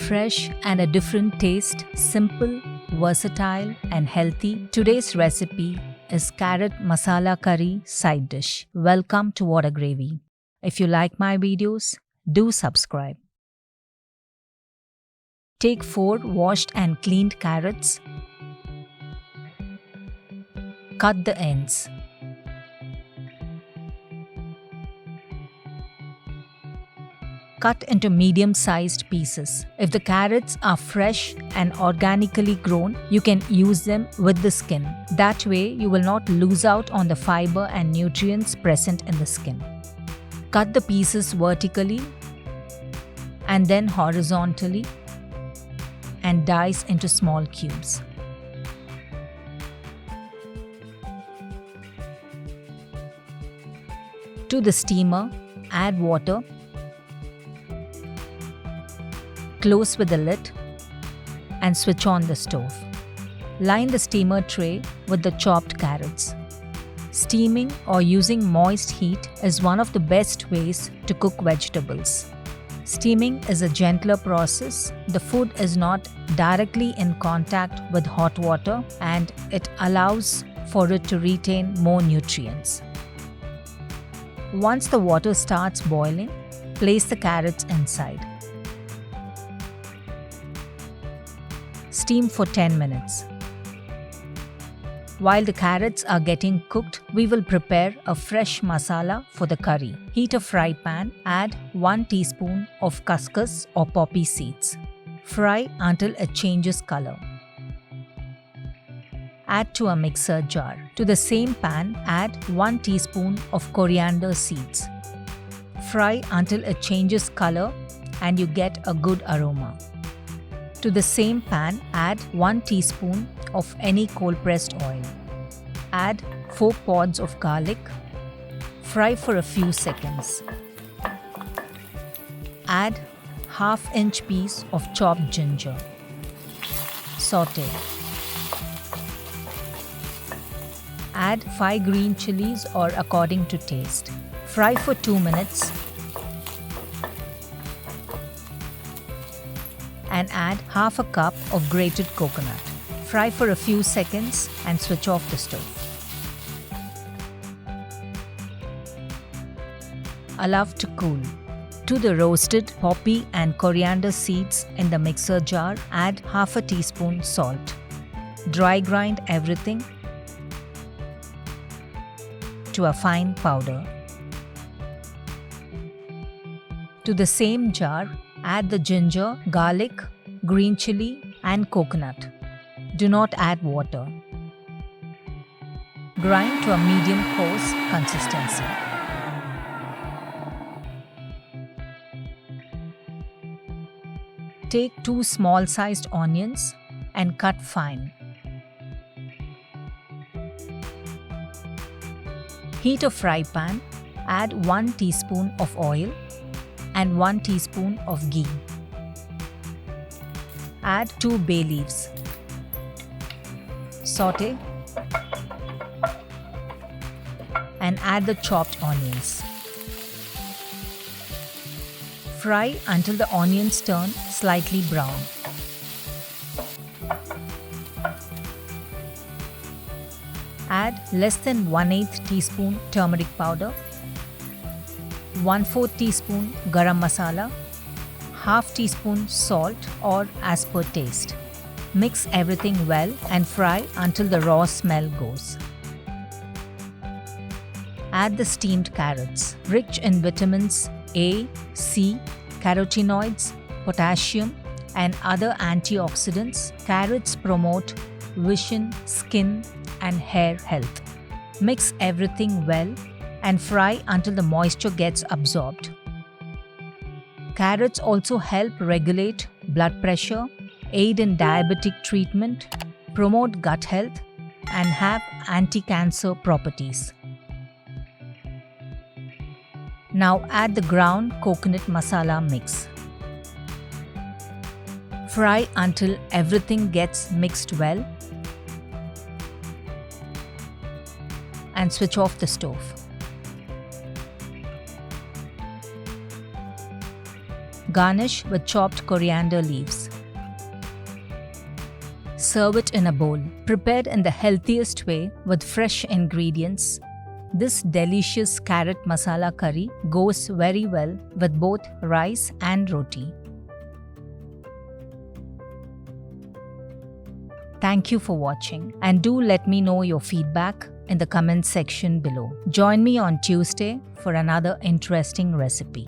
fresh and a different taste, simple, versatile and healthy. Today's recipe is Carrot Masala Curry side dish. Welcome to Whada Gravy. If you like my videos, do subscribe. Take 4 washed and cleaned carrots. Cut the ends. Cut into medium-sized pieces. If the carrots are fresh and organically grown, you can use them with the skin. That way, you will not lose out on the fiber and nutrients present in the skin. Cut the pieces vertically and then horizontally and dice into small cubes. To the steamer, add water. Close with the lid and switch on the stove. Line the steamer tray with the chopped carrots. Steaming or using moist heat is one of the best ways to cook vegetables. Steaming is a gentler process. The food is not directly in contact with hot water and it allows for it to retain more nutrients. Once the water starts boiling, place the carrots inside. Steam for 10 minutes. While the carrots are getting cooked, we will prepare a fresh masala for the curry. Heat a fry pan, add 1 teaspoon of couscous or poppy seeds. Fry until it changes color. Add to a mixer jar. To the same pan, add 1 teaspoon of coriander seeds. Fry until it changes color and you get a good aroma. To the same pan, add 1 teaspoon of any cold-pressed oil. Add 4 pods of garlic. Fry for a few seconds. Add half-inch piece of chopped ginger. Saute. Add 5 green chilies or according to taste. Fry for 2 minutes. And add half a cup of grated coconut. Fry for a few seconds and switch off the stove. Allow to cool. To the roasted poppy and coriander seeds in the mixer jar, add half a teaspoon salt. Dry grind everything to a fine powder. To the same jar, add the ginger, garlic, green chili and coconut. Do not add water. Grind to a medium coarse consistency. Take 2 small-sized onions and cut fine. Heat a fry pan, add 1 teaspoon of oil and 1 teaspoon of ghee. Add 2 bay leaves. Saute and add the chopped onions. Fry until the onions turn slightly brown. Add less than 1/8 teaspoon turmeric powder, 1/4 teaspoon garam masala, half teaspoon salt or as per taste. Mix everything well and fry until the raw smell goes. Add the steamed carrots, rich in vitamins A, C, carotenoids, potassium and other antioxidants. Carrots promote vision, skin and hair health. Mix everything well and fry until the moisture gets absorbed. Carrots also help regulate blood pressure, aid in diabetic treatment, promote gut health, and have anti-cancer properties. Now add the ground coconut masala mix. Fry until everything gets mixed well and switch off the stove. Garnish with chopped coriander leaves. Serve it in a bowl, prepared in the healthiest way with fresh ingredients. This delicious carrot masala curry goes very well with both rice and roti. Thank you for watching, and do let me know your feedback in the comment section below. Join me on Tuesday for another interesting recipe.